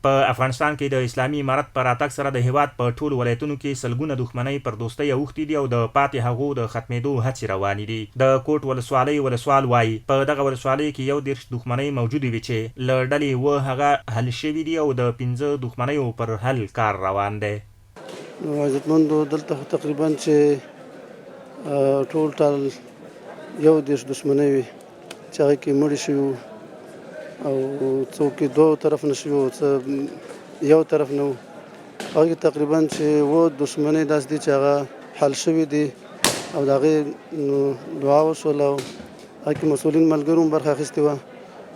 په افغانستان کې د اسلامي امارت په راتګ سره د هیواد په ټولو ولایتونو کې سلګونه دښمنۍ پر دوستۍ اوښتي دي او د پاتې هغو د ختمېدو هڅې روانې دي. د کوټ ولسوالۍ ولسوال وایي په دغه ولسوالۍ کې 11 دښمنۍ موجودې وي چې له ډلې هغه حل شوي دي او د 15 دښمنیو پر حل کار روان دی. عزتمندو دلته تقریبا چې ټول 11 دښمنۍ وي چې هغه کې مړي شوي او څوک یې دوه طرف نه شوي او څه یو طرف نه وو. هغه کې تقریبا چې 7 دښمنۍ داسې دي چې هغه حل شوي دي او د هغې دعا وشوله او هغه کې مسؤلین ملګرو هم برخه اخیستې وه.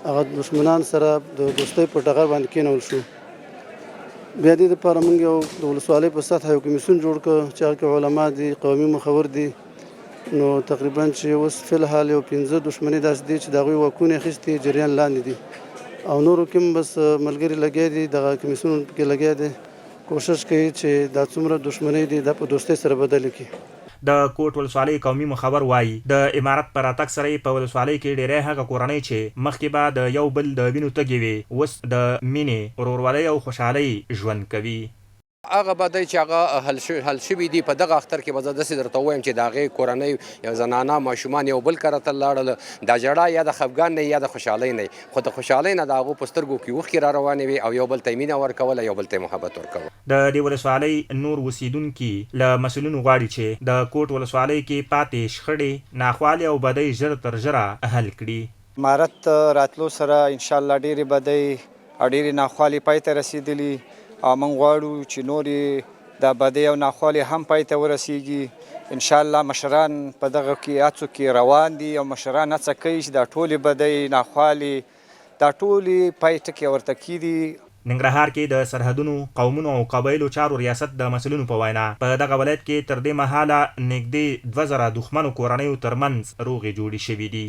هغه دښمنان سره د دوستۍ په ټغر باندې کېنول شو. بیا دې دپاره موږ یو د ولسوالۍ په سطحه یو کمیسیون جوړ کړ چې هغه کې علما دي، قومي مخور دي. نو تقریبا چې اوس فی الحال یو 15 دښمنۍ داسې دي چې د هغوی واکونه اخیستي جریان لاندې دي او نورو کې هم بس ملګري لګیا دي، دغه کمیسیون کې لګیا دی، کوشش کوي چې دا څومره دښمنۍ دي دا په دوستۍ سره بدلې کړي. د کوټ ولسوالۍ قومي مخبر وایي د امارت په راتګ سره په ولسوالۍ کې ډیری هغه کورنۍ چې مخکې به د یو بل د وینو تږې وي اوس د مینې، ورورولۍ او خوشحالۍ ژوند کوي. هغه بدۍ چې هغه حل شوي دي په دغه اختر کې به زه داسې درته ووایم چې د هغې کورنۍ یو زنانه ماشومان یو بل کره ته لاړل، د ژړا یا د خفګان نه یا د خوشحالۍ نه، خو د خوشحالۍ نه د هغو په سترګو کې اوښکې را روانې وي او یو بل ته یې مینه ورکوله، یو بل ته یې محبت ورکوه. د دې ولسوالۍ نور اوسیدونکي له مسؤلینو غواړي چې د کوټ ولسوالۍ کې پاتې شخړې، ناخوالې او بدۍ ژر تر ژره حل کړي. امارت راتلو سره انشاءالله ډېرې بدۍ او ډېرې ناخوالې پای ته رسېدلي او موږ غواړو چې نورې دا بدۍ او ناخوالې هم پای ته ورسیږي. انشاءالله مشران په دغه کې هڅو کې روان دي او مشران هڅه کوي چې دا ټولې بدۍ ناخوالې دا ټولې پای ټکي ورته کېږي. ننګرهار کې د سرحدونو، قومونو او قبایلو چارو ریاست د مسؤلینو په وینا په دغه ولایت کې تر دې مهاله نږدې 2000 دښمنو کورنیو ترمنځ روغې جوړې شوي دي.